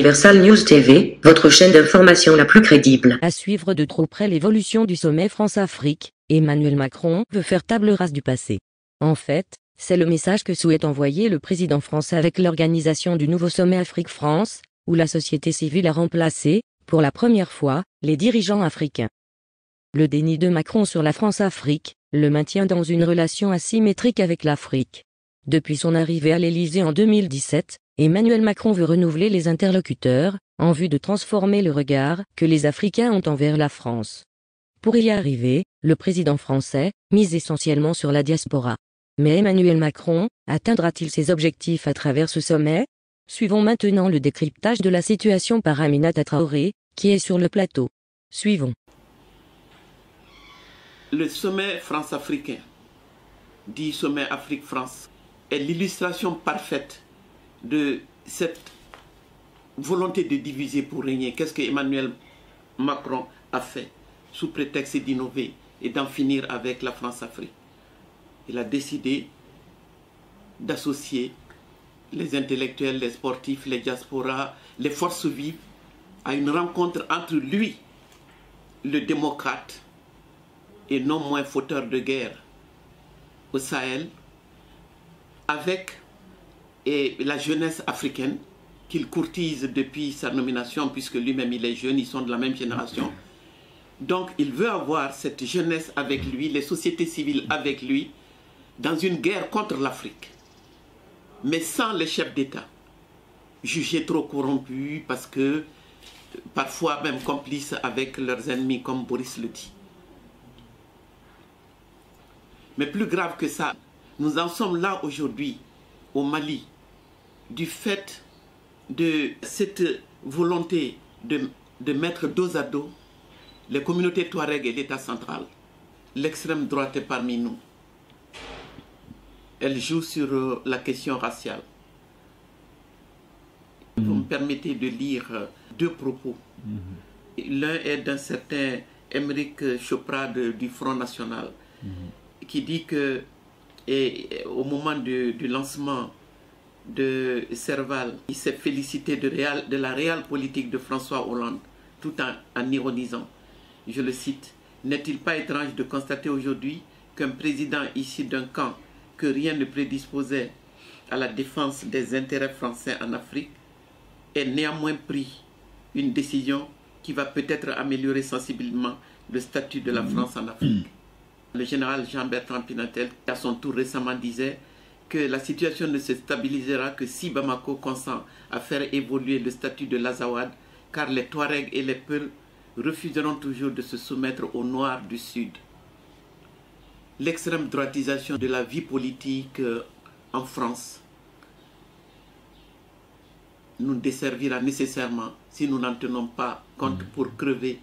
Universal News TV, votre chaîne d'information la plus crédible. À suivre de trop près l'évolution du sommet France-Afrique, Emmanuel Macron veut faire table rase du passé. En fait, c'est le message que souhaite envoyer le président français avec l'organisation du nouveau sommet Afrique-France, où la société civile a remplacé, pour la première fois, les dirigeants africains. Le déni de Macron sur la France-Afrique le maintient dans une relation asymétrique avec l'Afrique. Depuis son arrivée à l'Élysée en 2017, Emmanuel Macron veut renouveler les interlocuteurs, en vue de transformer le regard que les Africains ont envers la France. Pour y arriver, le président français mise essentiellement sur la diaspora. Mais Emmanuel Macron atteindra-t-il ses objectifs à travers ce sommet? Suivons maintenant le décryptage de la situation par Aminata Traoré, qui est sur le plateau. Suivons. Le sommet France-africain, dit sommet Afrique-France, est l'illustration parfaite de cette volonté de diviser pour régner. Qu'est-ce que Emmanuel Macron a fait sous prétexte d'innover et d'en finir avec la France-Afrique? Il a décidé d'associer les intellectuels, les sportifs, les diasporas, les forces vives à une rencontre entre lui, le démocrate, et non moins fauteur de guerre au Sahel, avec la jeunesse africaine qu'il courtise depuis sa nomination, puisque lui-même il est jeune, ils sont de la même génération. Donc il veut avoir cette jeunesse avec lui, les sociétés civiles avec lui, dans une guerre contre l'Afrique, mais sans les chefs d'État, jugés trop corrompus, parce que parfois même complices avec leurs ennemis, comme Boris le dit. Mais plus grave que ça, nous en sommes là aujourd'hui, au Mali, du fait de cette volonté de mettre dos à dos les communautés Touareg et l'État central. L'extrême droite est parmi nous. Elle joue sur la question raciale. Vous me permettez de lire deux propos. L'un est d'un certain Émeric Chopra du Front National, qui dit que au moment du lancement de Serval, il s'est félicité de la réelle politique de François Hollande, tout en ironisant. Je le cite, « N'est-il pas étrange de constater aujourd'hui qu'un président issu d'un camp que rien ne prédisposait à la défense des intérêts français en Afrique ait néanmoins pris une décision qui va peut-être améliorer sensiblement le statut de la France en Afrique ». Le général Jean-Bertrand Pinatel, à son tour récemment, disait que la situation ne se stabilisera que si Bamako consent à faire évoluer le statut de l'Azawad, car les Touaregs et les Peuls refuseront toujours de se soumettre aux Noirs du Sud. L'extrême droitisation de la vie politique en France nous desservira nécessairement si nous n'en tenons pas compte pour crever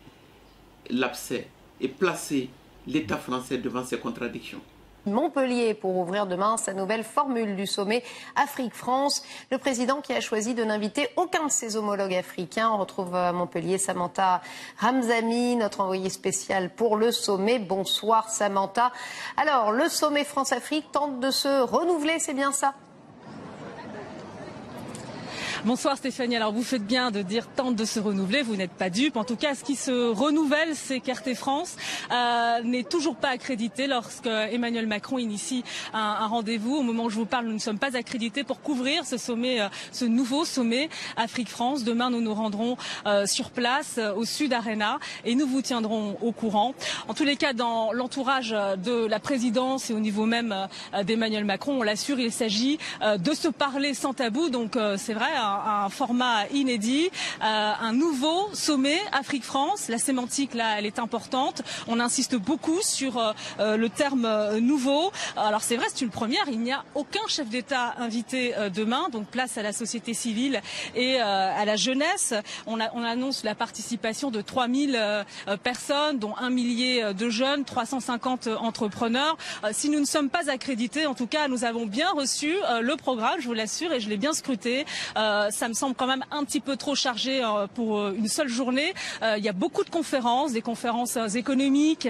l'abcès et placer l'État français devant ses contradictions. Montpellier pour ouvrir demain sa nouvelle formule du sommet Afrique-France. Le président qui a choisi de n'inviter aucun de ses homologues africains. On retrouve à Montpellier Samantha Ramzami, notre envoyée spéciale pour le sommet. Bonsoir Samantha. Alors, le sommet France-Afrique tente de se renouveler, c'est bien ça ? Bonsoir Stéphanie, alors vous faites bien de dire tente de se renouveler, vous n'êtes pas dupe. En tout cas, ce qui se renouvelle, c'est qu'RT France n'est toujours pas accrédité lorsque Emmanuel Macron initie un rendez-vous. Au moment où je vous parle, nous ne sommes pas accrédités pour couvrir ce sommet, ce nouveau sommet Afrique-France. Demain, nous nous rendrons sur place au Sud Arena et nous vous tiendrons au courant. En tous les cas, dans l'entourage de la présidence et au niveau même d'Emmanuel Macron, on l'assure, il s'agit de se parler sans tabou. Donc c'est vrai, un format inédit, un nouveau sommet Afrique-France. La sémantique, là, elle est importante. On insiste beaucoup sur le terme nouveau. Alors c'est vrai, c'est une première. Il n'y a aucun chef d'État invité demain. Donc place à la société civile et à la jeunesse. On annonce la participation de 3000 personnes, dont 1 millier de jeunes, 350 entrepreneurs. Si nous ne sommes pas accrédités, en tout cas, nous avons bien reçu le programme, je vous l'assure, et je l'ai bien scruté. ça me semble quand même un petit peu trop chargé pour une seule journée. Il y a beaucoup de conférences, des conférences économiques,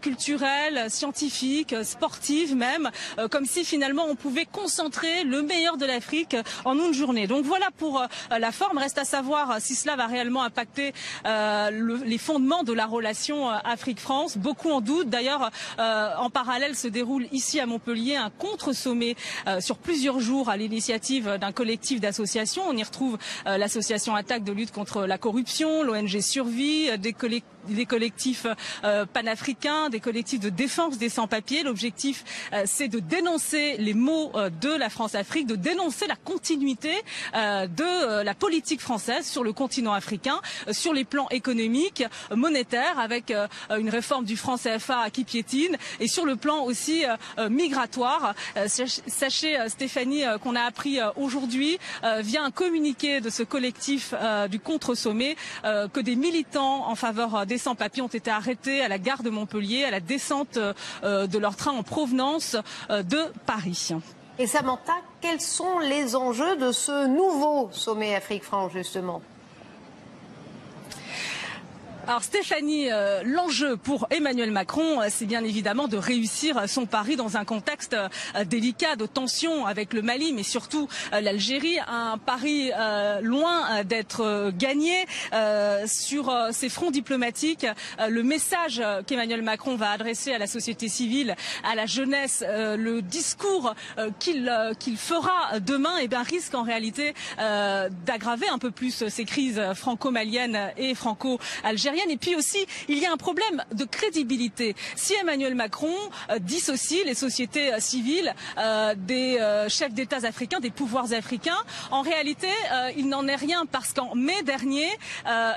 culturelles, scientifiques, sportives même, comme si finalement on pouvait concentrer le meilleur de l'Afrique en une journée. Donc voilà pour la forme. Reste à savoir si cela va réellement impacter les fondements de la relation Afrique-France. Beaucoup en doutent. D'ailleurs, en parallèle se déroule ici à Montpellier un contre-sommet sur plusieurs jours à l'initiative d'un collectif d'associations. On y retrouve l'association Attaque de lutte contre la corruption, l'ONG Survie, des collectifs panafricains, des collectifs de défense des sans-papiers. L'objectif, c'est de dénoncer les maux de la France-Afrique, de dénoncer la continuité de la politique française sur le continent africain, sur les plans économiques, monétaires, avec une réforme du franc CFA qui piétine, et sur le plan aussi migratoire. Sachez, Stéphanie, qu'on a appris aujourd'hui, via un communiqué de ce collectif du contre-sommet, que des militants en faveur des sans-papiers ont été arrêtés à la gare de Montpellier, à la descente de leur train en provenance de Paris. Et Samantha, quels sont les enjeux de ce nouveau sommet Afrique-France, justement ? Alors Stéphanie, l'enjeu pour Emmanuel Macron, c'est bien évidemment de réussir son pari dans un contexte délicat de tension avec le Mali, mais surtout l'Algérie. Un pari loin d'être gagné sur ces fronts diplomatiques. Le message qu'Emmanuel Macron va adresser à la société civile, à la jeunesse, le discours qu'il fera demain, risque en réalité d'aggraver un peu plus ces crises franco-maliennes et franco-algériennes. Et puis aussi, il y a un problème de crédibilité. Si Emmanuel Macron dissocie les sociétés civiles des chefs d'État africains, des pouvoirs africains, en réalité, il n'en est rien, parce qu'en mai dernier,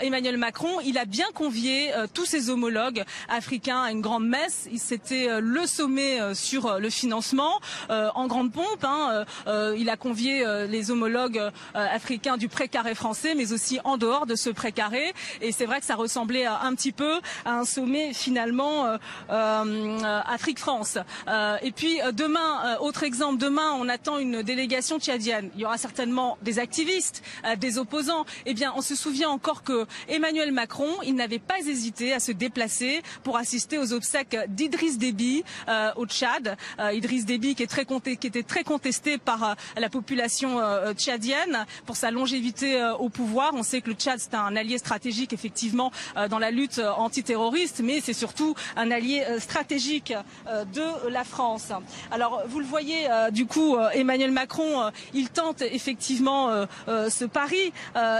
Emmanuel Macron, il a bien convié tous ses homologues africains à une grande messe. C'était le sommet sur le financement en grande pompe. Il a convié les homologues africains du précaré français, mais aussi en dehors de ce précaré. Et c'est vrai que ça ressemblait un petit peu à un sommet finalement Afrique-France. Et puis demain, autre exemple, demain on attend une délégation tchadienne. Il y aura certainement des activistes, des opposants. Eh bien, on se souvient encore que Emmanuel Macron, il n'avait pas hésité à se déplacer pour assister aux obsèques d'Idriss Déby au Tchad. Idriss Déby qui était très contesté par la population tchadienne pour sa longévité au pouvoir. On sait que le Tchad, c'est un allié stratégique effectivement dans la lutte antiterroriste, mais c'est surtout un allié stratégique de la France. Alors vous le voyez, du coup, Emmanuel Macron, il tente effectivement ce pari.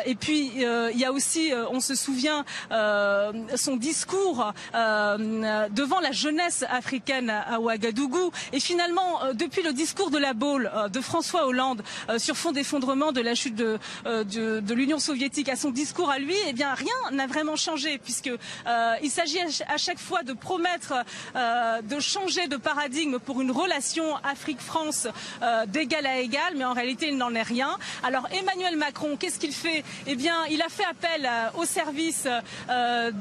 Et puis il y a aussi, on se souvient, son discours devant la jeunesse africaine à Ouagadougou. Et finalement, depuis le discours de la Baule de François Hollande sur fond d'effondrement de la chute de l'Union soviétique à son discours à lui, eh bien rien n'a vraiment changé, puisque il s'agit à chaque fois de promettre de changer de paradigme pour une relation Afrique-France d'égal à égal, mais en réalité il n'en est rien. Alors Emmanuel Macron, qu'est-ce qu'il fait? Eh bien, il a fait appel au service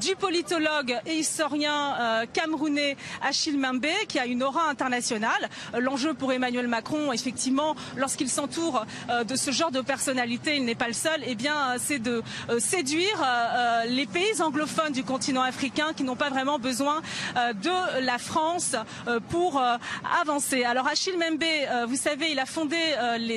du politologue et historien camerounais Achille Mbembe, qui a une aura internationale. L'enjeu pour Emmanuel Macron, effectivement, lorsqu'il s'entoure de ce genre de personnalité, il n'est pas le seul, eh bien, c'est de séduire les pays anglophones du continent africain qui n'ont pas vraiment besoin de la France pour avancer. Alors Achille Mbembe, vous savez, il a fondé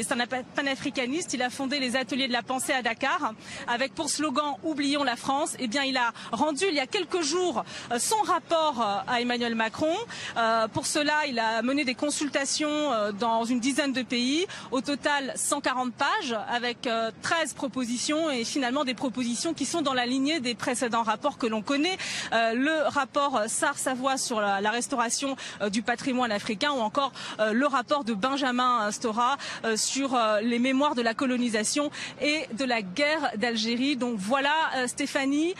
c'est un panafricaniste, il a fondé les ateliers de la pensée à Dakar avec pour slogan "Oublions la France". Eh bien, il a rendu il y a quelques jours son rapport à Emmanuel Macron. Pour cela, il a mené des consultations dans une dizaine de pays, au total 140 pages avec 13 propositions, et finalement des propositions qui sont dans la lignée des précédents rapports que l'on connaît, le rapport Sarr-Savoy sur la restauration du patrimoine africain, ou encore le rapport de Benjamin Stora sur les mémoires de la colonisation et de la guerre d'Algérie. Donc voilà, Stéphanie,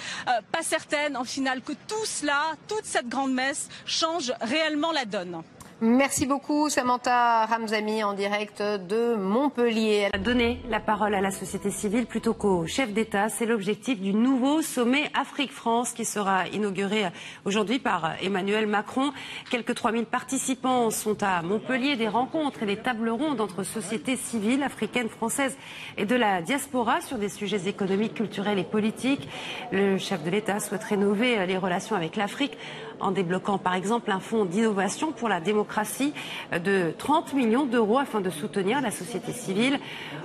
pas certaine en finale que tout cela, toute cette grande messe change réellement la donne. Merci beaucoup Samantha Ramzami en direct de Montpellier. Donner la parole à la société civile plutôt qu'au chef d'État, c'est l'objectif du nouveau sommet Afrique-France qui sera inauguré aujourd'hui par Emmanuel Macron. Quelques 3000 participants sont à Montpellier, des rencontres et des tables rondes entre sociétés civiles africaines, françaises et de la diaspora sur des sujets économiques, culturels et politiques. Le chef de l'État souhaite rénover les relations avec l'Afrique en débloquant par exemple un fonds d'innovation pour la démocratie de 30 millions d'euros afin de soutenir la société civile.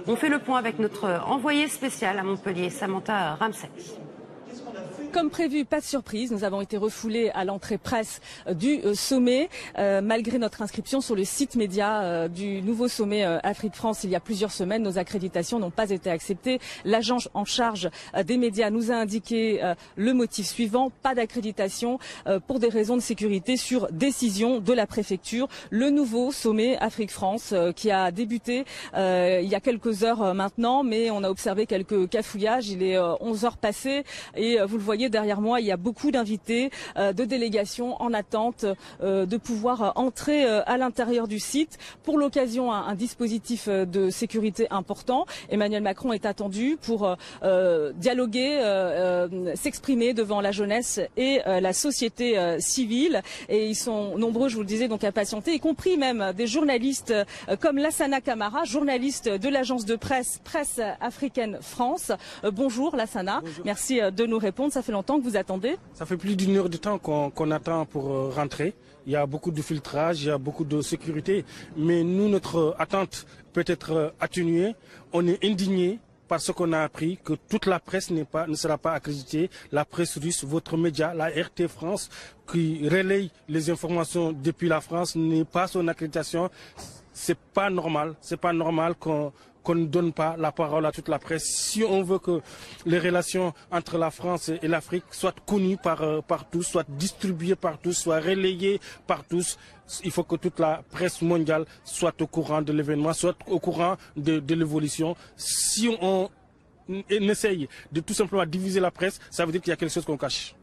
On fait le point avec notre envoyée spéciale à Montpellier, Samantha Ramzami. Comme prévu, pas de surprise, nous avons été refoulés à l'entrée presse du sommet, malgré notre inscription sur le site média du nouveau sommet Afrique-France il y a plusieurs semaines. Nos accréditations n'ont pas été acceptées. L'agence en charge des médias nous a indiqué le motif suivant, pas d'accréditation pour des raisons de sécurité sur décision de la préfecture. Le nouveau sommet Afrique-France qui a débuté il y a quelques heures maintenant, mais on a observé quelques cafouillages. Il est 11 heures passées et vous le voyez derrière moi, il y a beaucoup d'invités, de délégations en attente de pouvoir entrer à l'intérieur du site. Pour l'occasion, un dispositif de sécurité important. Emmanuel Macron est attendu pour dialoguer, s'exprimer devant la jeunesse et la société civile. Et ils sont nombreux, je vous le disais, donc à patienter, y compris même des journalistes comme Lassana Camara, journaliste de l'agence de presse africaine France. Bonjour Lassana, bonjour. Merci de nous répondre. Ça fait longtemps que vous attendez? Ça fait plus d'1 heure de temps qu'on attend pour rentrer. Il y a beaucoup de filtrage, il y a beaucoup de sécurité. Mais nous, notre attente peut être atténuée. On est indignés par ce qu'on a appris, que toute la presse ne sera pas accréditée. La presse russe, votre média, la RT France, qui relaye les informations depuis la France, n'est pas son accréditation. C'est pas normal. C'est pas normal qu'on ne donne pas la parole à toute la presse. Si on veut que les relations entre la France et l'Afrique soient connues par tous, soient distribuées par tous, soient relayées par tous, il faut que toute la presse mondiale soit au courant de l'événement, soit au courant de l'évolution. Si on essaye de tout simplement diviser la presse, ça veut dire qu'il y a quelque chose qu'on cache.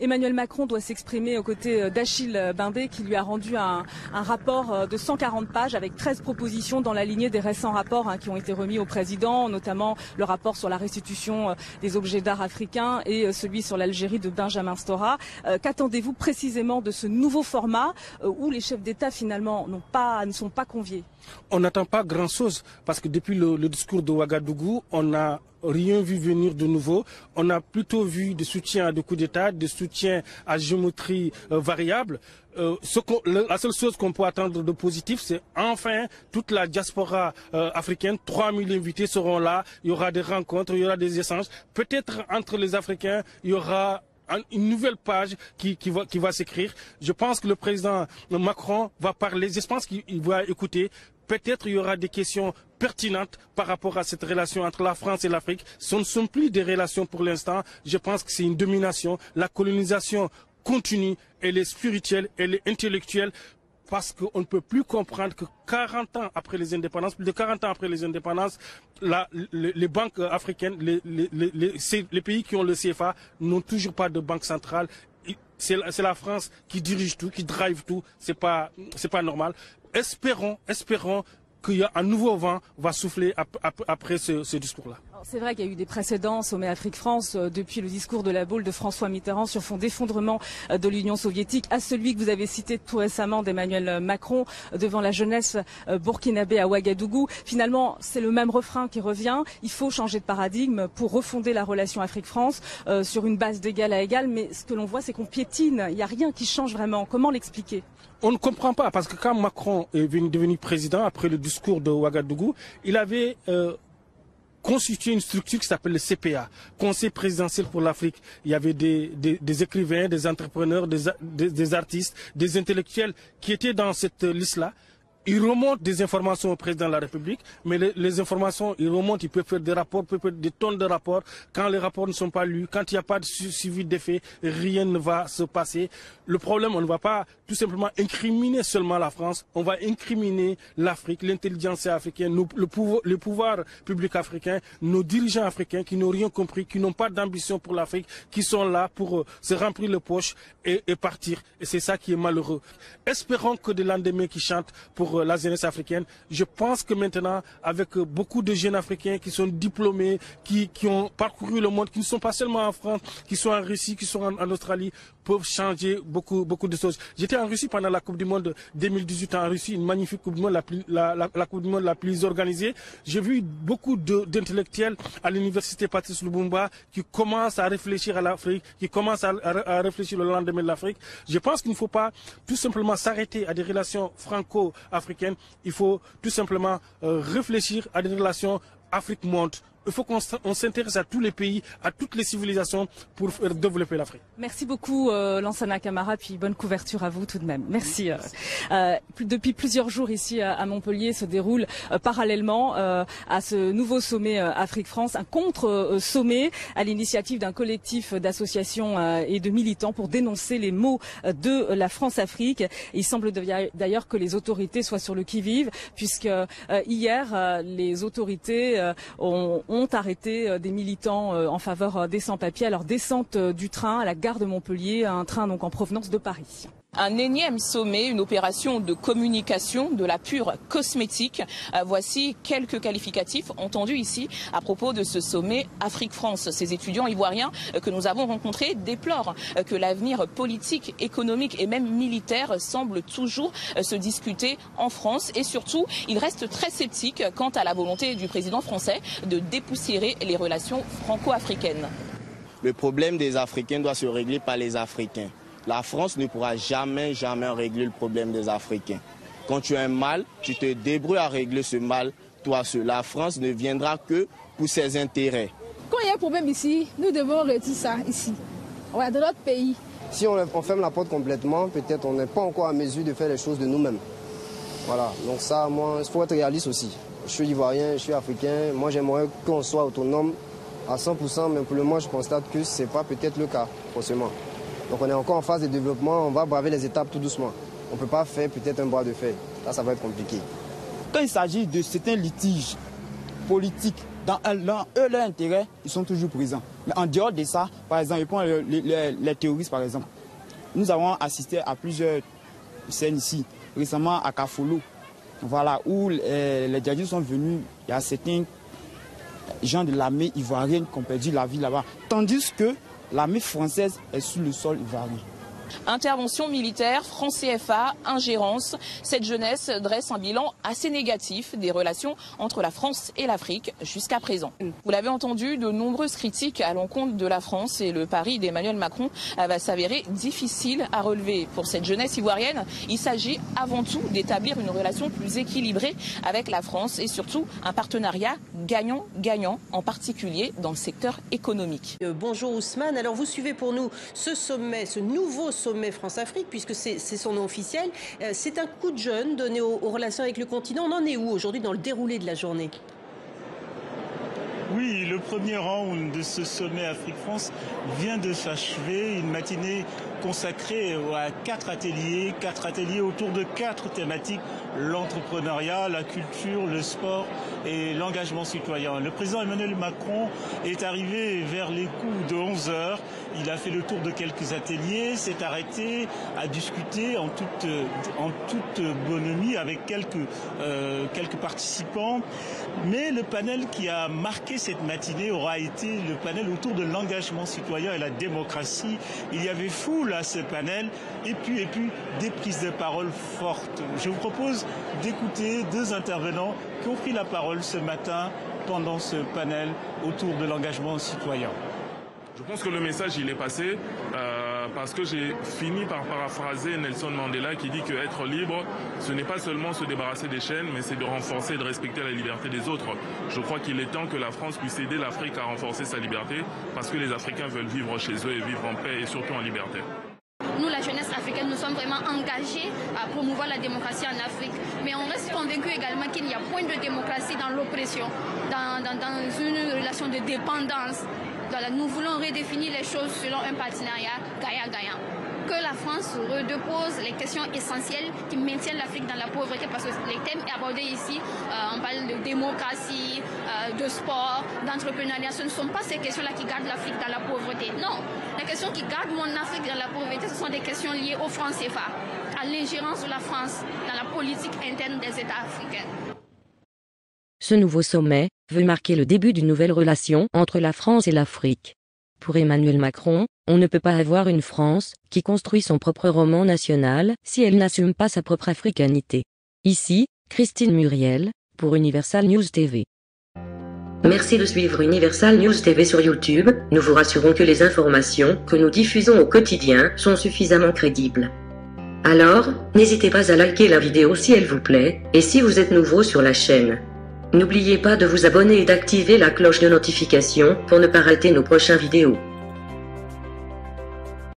Emmanuel Macron doit s'exprimer aux côtés d'Achille Bindé qui lui a rendu un rapport de 140 pages avec 13 propositions dans la lignée des récents rapports qui ont été remis au président, notamment le rapport sur la restitution des objets d'art africains et celui sur l'Algérie de Benjamin Stora. Qu'attendez-vous précisément de ce nouveau format où les chefs d'État finalement ne sont pas conviés? On n'attend pas grand-chose parce que depuis le discours de Ouagadougou, on n'a rien vu venir de nouveau. On a plutôt vu des soutiens à des coups d'État, des soutiens à géométrie variable. La seule chose qu'on peut attendre de positif, c'est enfin toute la diaspora africaine. 3000 invités seront là. Il y aura des rencontres, il y aura des échanges. Peut-être entre les Africains, il y aura une nouvelle page qui va s'écrire. Je pense que le président Macron va parler. Je pense qu'il va écouter. Peut-être il y aura des questions pertinentes par rapport à cette relation entre la France et l'Afrique. Ce ne sont plus des relations pour l'instant. Je pense que c'est une domination. La colonisation continue. Elle est spirituelle, elle est intellectuelle. Parce qu'on ne peut plus comprendre que 40 ans après les indépendances, plus de 40 ans après les indépendances, les banques africaines, les pays qui ont le CFA n'ont toujours pas de banque centrale. C'est la France qui dirige tout, qui drive tout. C'est pas normal. Espérons qu'il y a un nouveau vent va souffler après ce discours-là. C'est vrai qu'il y a eu des précédents sommet Afrique-France depuis le discours de la Baule de François Mitterrand sur fond d'effondrement de l'Union soviétique à celui que vous avez cité tout récemment d'Emmanuel Macron devant la jeunesse burkinabé à Ouagadougou. Finalement, c'est le même refrain qui revient. Il faut changer de paradigme pour refonder la relation Afrique-France sur une base d'égal à égal. Mais ce que l'on voit, c'est qu'on piétine. Il n'y a rien qui change vraiment. Comment l'expliquer? On ne comprend pas parce que quand Macron est devenu président après le discours de Ouagadougou, il avait constitué une structure qui s'appelle le CPA, Conseil présidentiel pour l'Afrique. Il y avait des écrivains, des entrepreneurs, des artistes, des intellectuels qui étaient dans cette liste-là. Il remonte des informations au président de la République, mais les informations, il remonte, il peut faire des rapports, peut faire des tonnes de rapports. Quand les rapports ne sont pas lus, quand il n'y a pas de suivi des faits, rien ne va se passer. Le problème, on ne va pas tout simplement incriminer seulement la France, on va incriminer l'Afrique, l'intelligence africaine, le pouvoir public africain, nos dirigeants africains qui n'ont rien compris, qui n'ont pas d'ambition pour l'Afrique, qui sont là pour se remplir les poches et partir. Et c'est ça qui est malheureux. Espérons que des lendemains qui chantent pour la jeunesse africaine. Je pense que maintenant, avec beaucoup de jeunes africains qui sont diplômés, qui ont parcouru le monde, qui ne sont pas seulement en France, qui sont en Russie, qui sont en Australie, peuvent changer beaucoup de choses. J'étais en Russie pendant la Coupe du Monde 2018 en Russie, une magnifique Coupe du Monde, la Coupe du Monde la plus organisée. J'ai vu beaucoup d'intellectuels à l'université Patrice Lumumba qui commencent à réfléchir à l'Afrique, qui commencent à réfléchir au lendemain de l'Afrique. Je pense qu'il ne faut pas tout simplement s'arrêter à des relations franco-africaines. Il faut tout simplement réfléchir à des relations Afrique-monde. Il faut qu'on s'intéresse à tous les pays, à toutes les civilisations pour développer l'Afrique. Merci beaucoup Lansana Camara, puis bonne couverture à vous tout de même. Merci. Depuis plusieurs jours ici à Montpellier se déroule parallèlement à ce nouveau sommet Afrique-France, un contre-sommet à l'initiative d'un collectif d'associations et de militants pour dénoncer les maux de la France-Afrique. Il semble d'ailleurs que les autorités soient sur le qui-vive, puisque hier les autorités ont arrêté des militants en faveur des sans-papiers à leur descente du train à la gare de Montpellier, un train donc en provenance de Paris. Un énième sommet, une opération de communication de la pure cosmétique. Voici quelques qualificatifs entendus ici à propos de ce sommet Afrique-France. Ces étudiants ivoiriens que nous avons rencontrés déplorent que l'avenir politique, économique et même militaire semble toujours se discuter en France. Et surtout, ils restent très sceptiques quant à la volonté du président français de dépoussiérer les relations franco-africaines. Le problème des Africains doit se régler par les Africains. La France ne pourra jamais régler le problème des Africains. Quand tu as un mal, tu te débrouilles à régler ce mal, toi seul. La France ne viendra que pour ses intérêts. Quand il y a un problème ici, nous devons retirer ça ici, dans notre pays. Si on ferme la porte complètement, peut-être on n'est pas encore à mesure de faire les choses de nous-mêmes. Voilà, donc ça, moi, il faut être réaliste aussi. Je suis ivoirien, je suis africain, moi j'aimerais qu'on soit autonome à 100%, mais pour le moment je constate que ce n'est pas peut-être le cas, forcément. Donc on est encore en phase de développement, on va braver les étapes tout doucement. On ne peut pas faire peut-être un bras de fer. Là, ça va être compliqué. Quand il s'agit de certains litiges politiques, dans leur intérêt, ils sont toujours présents. Mais en dehors de ça, par exemple, les terroristes, par exemple. Nous avons assisté à plusieurs scènes ici, récemment à Kafolo, voilà, où les djihadistes sont venus. Il y a certains gens de l'armée ivoirienne qui ont perdu la vie là-bas. Tandis que l'armée française est sur le sol ivoirien. Intervention militaire, franc CFA, ingérence. Cette jeunesse dresse un bilan assez négatif des relations entre la France et l'Afrique jusqu'à présent. Vous l'avez entendu, de nombreuses critiques à l'encontre de la France et le pari d'Emmanuel Macron va s'avérer difficile à relever. Pour cette jeunesse ivoirienne, il s'agit avant tout d'établir une relation plus équilibrée avec la France et surtout un partenariat gagnant-gagnant, en particulier dans le secteur économique. Bonjour Ousmane, alors vous suivez pour nous ce sommet, ce nouveau sommet France-Afrique, puisque c'est son nom officiel. C'est un coup de jeune donné aux relations avec le continent. On en est où aujourd'hui dans le déroulé de la journée ? Oui, le premier round de ce sommet Afrique-France vient de s'achever, une matinée consacrée à 4 ateliers autour de 4 thématiques, l'entrepreneuriat, la culture, le sport et l'engagement citoyen. Le président Emmanuel Macron est arrivé vers les coups de 11h. Il a fait le tour de quelques ateliers, s'est arrêté à discuter en toute bonhomie avec quelques participants. Mais le panel qui a marqué cette matinée aura été le panel autour de l'engagement citoyen et la démocratie. Il y avait foule à ce panel et puis des prises de parole fortes. Je vous propose d'écouter 2 intervenants qui ont pris la parole ce matin pendant ce panel autour de l'engagement citoyen. Je pense que le message il est passé parce que j'ai fini par paraphraser Nelson Mandela qui dit que être libre, ce n'est pas seulement se débarrasser des chaînes, mais c'est de renforcer et de respecter la liberté des autres. Je crois qu'il est temps que la France puisse aider l'Afrique à renforcer sa liberté parce que les Africains veulent vivre chez eux et vivre en paix et surtout en liberté. Nous, la jeunesse africaine, nous sommes sommes vraiment engagés à promouvoir la démocratie en Afrique. Mais on reste convaincu également qu'il n'y a point de démocratie dans l'oppression, dans une relation de dépendance. Voilà, nous voulons redéfinir les choses selon un partenariat gagnant-gagnant. Que la France redépose les questions essentielles qui maintiennent l'Afrique dans la pauvreté, parce que les thèmes abordés ici, on parle de démocratie, de sport, d'entrepreneuriat, ce ne sont pas ces questions-là qui gardent l'Afrique dans la pauvreté. Non, les questions qui gardent mon Afrique dans la pauvreté, ce sont des questions liées au franc CFA, à l'ingérence de la France dans la politique interne des États africains. Ce nouveau sommet veut marquer le début d'une nouvelle relation entre la France et l'Afrique. Pour Emmanuel Macron, on ne peut pas avoir une France qui construit son propre roman national si elle n'assume pas sa propre africanité. Ici, Christine Muriel, pour Universal News TV. Merci de suivre Universal News TV sur YouTube. Nous vous rassurons que les informations que nous diffusons au quotidien sont suffisamment crédibles. Alors, n'hésitez pas à liker la vidéo si elle vous plaît, et si vous êtes nouveau sur la chaîne. N'oubliez pas de vous abonner et d'activer la cloche de notification pour ne pas rater nos prochaines vidéos.